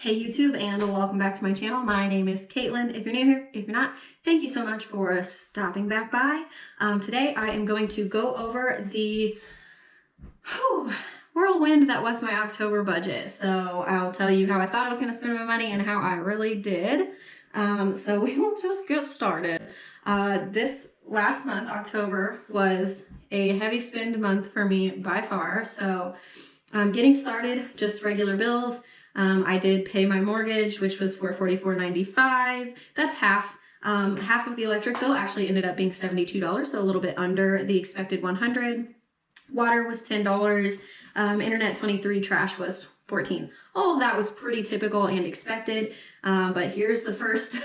Hey YouTube, and welcome back to my channel. My name is Caitlin. If you're new here, if you're not, thank you so much for stopping back by. Today I am going to go over the whirlwind that was my October budget. So I'll tell you how I thought I was going to spend my money and how I really did. So we will just get started. This last month, October, was a heavy spend month for me by far. So getting started, just regular bills. I did pay my mortgage, which was for $44.95. That's half. Half of the electric bill actually ended up being $72, so a little bit under the expected $100. Water was $10. Internet $23. Trash was $14. All of that was pretty typical and expected. But here's the first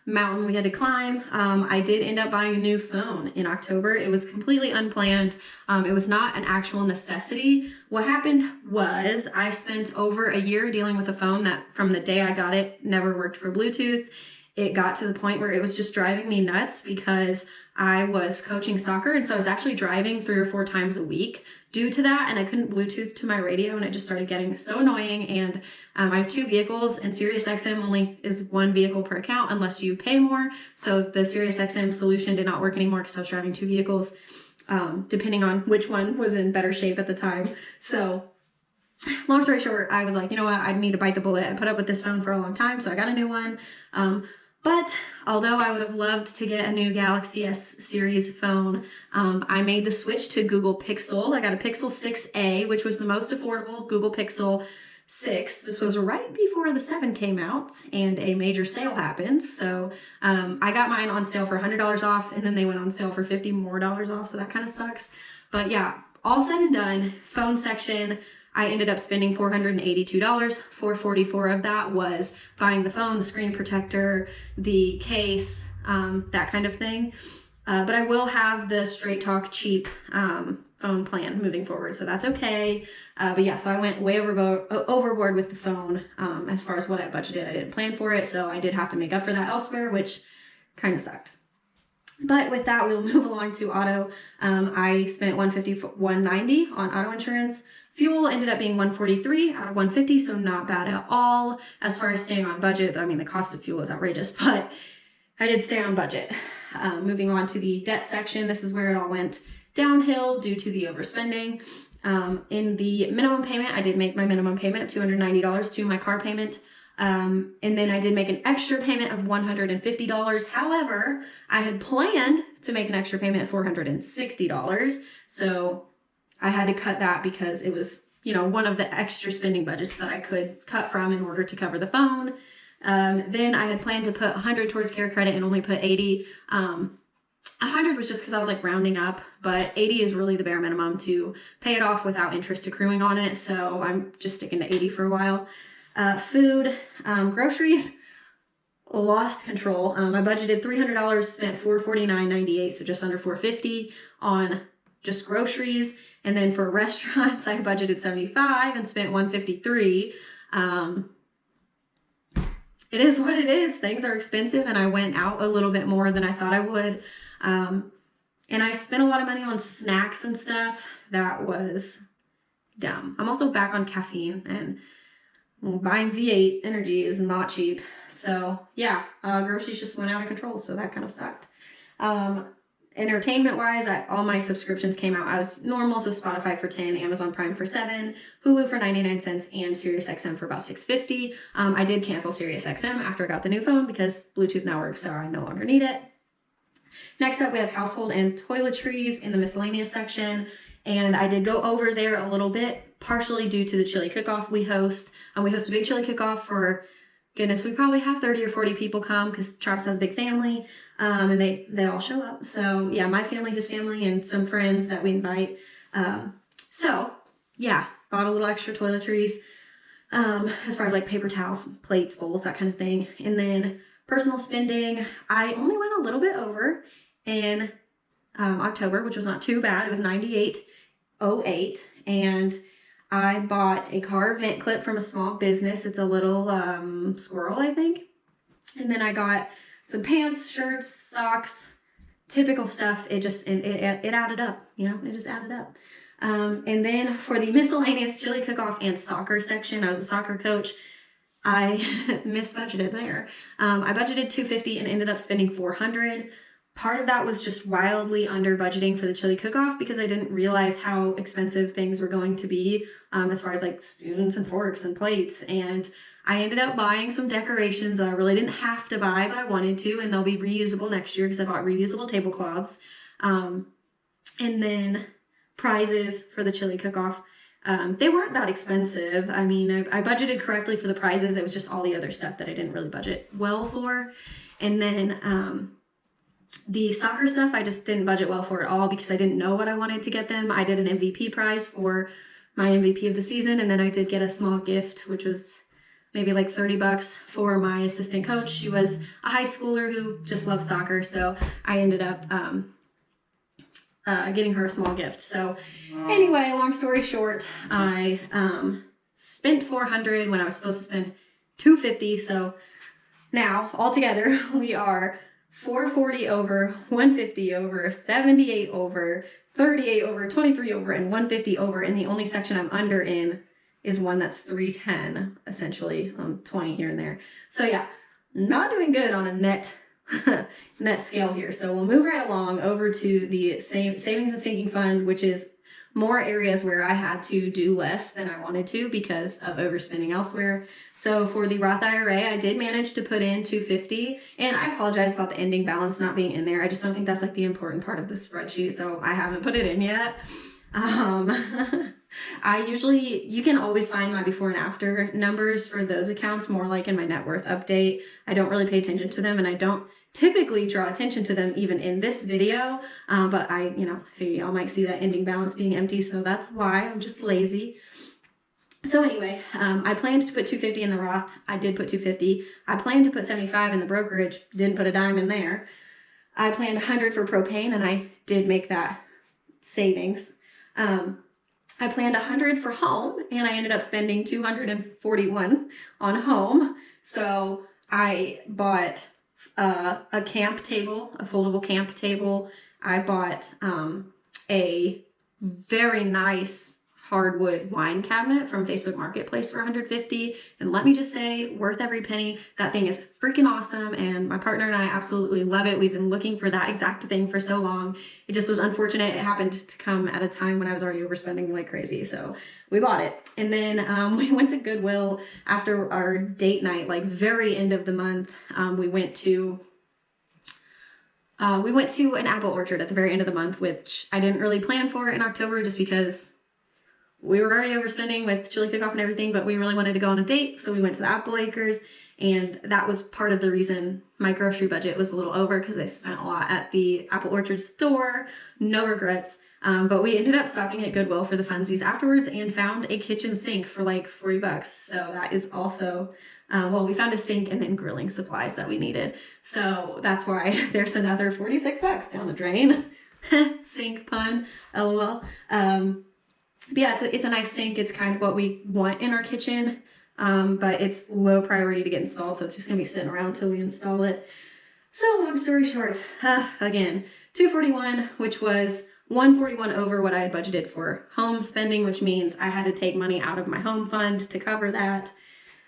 mountain we had to climb. I did end up buying a new phone in October. It was completely unplanned. It was not an actual necessity. What happened was I spent over a year dealing with a phone that from the day I got it never worked for Bluetooth. It got to the point where it was just driving me nuts because I was coaching soccer, and so I was actually driving 3 or 4 times a week due to that, and I couldn't Bluetooth to my radio, and it just started getting so annoying. And I have 2 vehicles, and SiriusXM only is 1 vehicle per account unless you pay more. So the SiriusXM solution did not work anymore because I was driving 2 vehicles, depending on which one was in better shape at the time. So long story short, I was like, you know what, I need to bite the bullet. I put up with this phone for a long time, so I got a new one. But although I would have loved to get a new Galaxy S series phone, I made the switch to Google Pixel. I got a Pixel 6a, which was the most affordable Google Pixel 6. This was right before the 7 came out and a major sale happened. So I got mine on sale for $100 off, and then they went on sale for $50 more off. So that kind of sucks. But yeah, all said and done, phone section, I ended up spending $482. $444 of that was buying the phone, the screen protector, the case, that kind of thing. But I will have the Straight Talk cheap phone plan moving forward, so that's okay. But yeah, so I went way overboard with the phone as far as what I budgeted. I didn't plan for it, so I did have to make up for that elsewhere, which kind of sucked. But with that, we'll move along to auto. I spent $190 on auto insurance. Fuel ended up being $143 out of $150, so not bad at all. As far as staying on budget, I mean, the cost of fuel is outrageous, but I did stay on budget. Moving on to the debt section, this is where it all went downhill due to the overspending. In the minimum payment, I did make my minimum payment, $290 to my car payment. And then I did make an extra payment of $150. However, I had planned to make an extra payment of $460. So I had to cut that because it was, one of the extra spending budgets that I could cut from in order to cover the phone. Then I had planned to put 100 towards care credit and only put 80. 100 was just because I was like rounding up, but 80 is really the bare minimum to pay it off without interest accruing on it. So I'm just sticking to 80 for a while. Food, groceries, lost control. I budgeted $300, spent $449.98, so just under $450 on just groceries. And then for restaurants, I budgeted $75 and spent $153. It is what it is. Things are expensive, and I went out a little bit more than I thought I would. And I spent a lot of money on snacks and stuff. That was dumb. I'm also back on caffeine, and buying V8 energy is not cheap. So yeah, groceries just went out of control, so that kind of sucked. Entertainment wise, all my subscriptions came out as normal. So Spotify for $10, Amazon Prime for $7, Hulu for 99 cents, and SiriusXM for about $6.50. I did cancel SiriusXM after I got the new phone because Bluetooth now works, so I no longer need it. Next up, we have household and toiletries in the miscellaneous section. And I did go over there a little bit, partially due to the chili cook-off we host. We host a big chili cook-off for, goodness, we probably have 30 or 40 people come because Travis has a big family, and they all show up. So yeah, my family, his family, and some friends that we invite. So yeah, bought a little extra toiletries as far as like paper towels, plates, bowls, that kind of thing. And then personal spending, I only went a little bit over in October, which was not too bad. It was $98.08, and I bought a car vent clip from a small business. It's a little squirrel, I think. And then I got some pants, shirts, socks, typical stuff. It added up, it just added up. And then for the miscellaneous chili cook-off and soccer section, I was a soccer coach. I misbudgeted there. I budgeted $250 and ended up spending $400. Part of that was just wildly under budgeting for the chili cook-off because I didn't realize how expensive things were going to be as far as like spoons and forks and plates. And I ended up buying some decorations that I really didn't have to buy, but I wanted to, and they'll be reusable next year because I bought reusable tablecloths. And then prizes for the chili cook-off. They weren't that expensive. I mean, I budgeted correctly for the prizes. It was just all the other stuff that I didn't really budget well for. And then the soccer stuff, I just didn't budget well for at all because I didn't know what I wanted to get them. I did an MVP prize for my MVP of the season, and then I did get a small gift, which was maybe like $30 for my assistant coach. She was a high schooler who just loves soccer, so I ended up getting her a small gift. So anyway, long story short, I spent $400 when I was supposed to spend $250. So now altogether we are $440 over, $150 over, $78 over, $38 over, $23 over, and $150 over. And the only section I'm under in is one that's $310, essentially, $20 here and there. So yeah, not doing good on a net scale here. So we'll move right along over to the savings and sinking fund, which is more areas where I had to do less than I wanted to because of overspending elsewhere. So for the Roth IRA, I did manage to put in $250, and I apologize about the ending balance not being in there. I just don't think that's like the important part of the spreadsheet, so I haven't put it in yet. You can always find my before and after numbers for those accounts more like in my net worth update. I don't really pay attention to them, and I don't typically draw attention to them even in this video, but I figure y'all might see that ending balance being empty, so that's why. I'm just lazy. So anyway, I planned to put $250 in the Roth. I did put $250. I planned to put $75 in the brokerage. Didn't put a dime in there. I planned $100 for propane, and I did make that savings. I planned $100 for home, and I ended up spending $241 on home. So I bought a camp table, a foldable camp table. I bought a very nice hardwood wine cabinet from Facebook Marketplace for $150, and let me just say, worth every penny. That thing is freaking awesome, and my partner and I absolutely love it. We've been looking for that exact thing for so long. It just was unfortunate it happened to come at a time when I was already overspending like crazy, so we bought it. And then we went to Goodwill after our date night, like very end of the month. We went to an apple orchard at the very end of the month, which I didn't really plan for in October just because we were already overspending with chili cook-off and everything, but we really wanted to go on a date, so we went to the apple acres, and that was part of the reason my grocery budget was a little over because I spent a lot at the apple orchard store. No regrets, but we ended up stopping at Goodwill for the funsies afterwards and found a kitchen sink for like $40. So that is also, we found a sink and then grilling supplies that we needed. So that's why there's another $46 down the drain. Sink pun, lol. But yeah, it's a nice sink. It's kind of what we want in our kitchen, but it's low priority to get installed, so it's just going to be sitting around till we install it. So long story short, again, $241, which was $141 over what I had budgeted for home spending, which means I had to take money out of my home fund to cover that.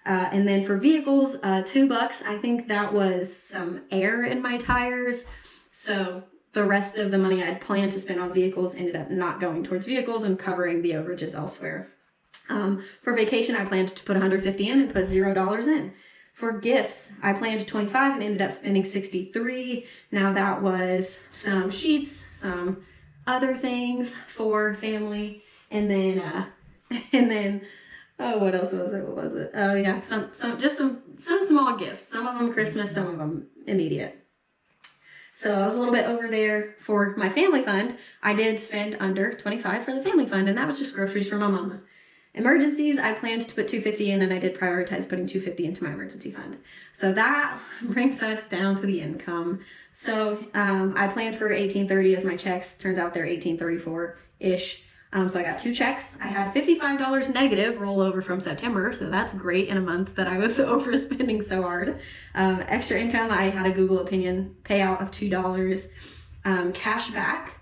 And then for vehicles, $2. I think that was some air in my tires, so the rest of the money I'd planned to spend on vehicles ended up not going towards vehicles and covering the overages elsewhere. For vacation, I planned to put $150 in and put $0 in. For gifts, I planned $25 and ended up spending $63. Now that was some sheets, some other things for family, and then what else was it? What was it? Oh yeah, some small gifts. Some of them Christmas, some of them immediate. So I was a little bit over there for my family fund. I did spend under $25 for the family fund, and that was just groceries for my mama. Emergencies, I planned to put $250 in, and I did prioritize putting $250 into my emergency fund. So that brings us down to the income. So I planned for $1,830 as my checks. Turns out they're $1,834-ish. So I got 2 checks. I had $55 negative rollover from September, so that's great in a month that I was overspending so hard. Extra income, I had a Google opinion payout of $2. Cash back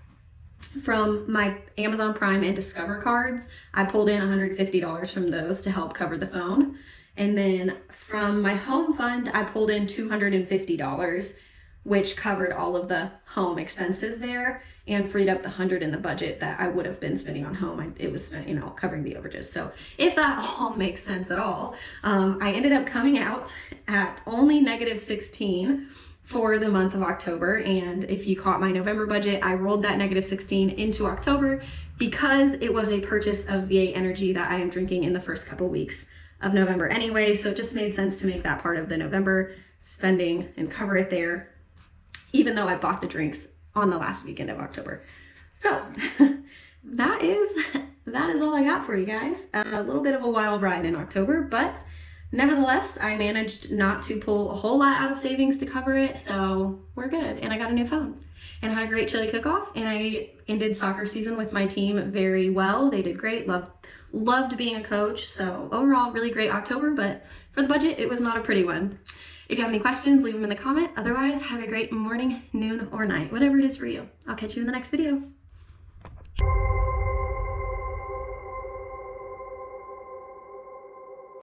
from my Amazon Prime and Discover cards, I pulled in $150 from those to help cover the phone. And then from my home fund, I pulled in $250, which covered all of the home expenses there and freed up the 100 in the budget that I would have been spending on home. It was spent, covering the overages. So if that all makes sense at all, I ended up coming out at only -16 for the month of October. And if you caught my November budget, I rolled that -16 into October because it was a purchase of VA Energy that I am drinking in the first couple weeks of November anyway. So it just made sense to make that part of the November spending and cover it there, even though I bought the drinks on the last weekend of October. So that is all I got for you guys. A little bit of a wild ride in October, but nevertheless, I managed not to pull a whole lot out of savings to cover it, so we're good. And I got a new phone and I had a great chili cook-off, and I ended soccer season with my team very well. They did great. Loved being a coach. So overall, really great October, but for the budget, it was not a pretty one. If you have any questions, leave them in the comment. Otherwise, have a great morning, noon, or night, whatever it is for you. I'll catch you in the next video.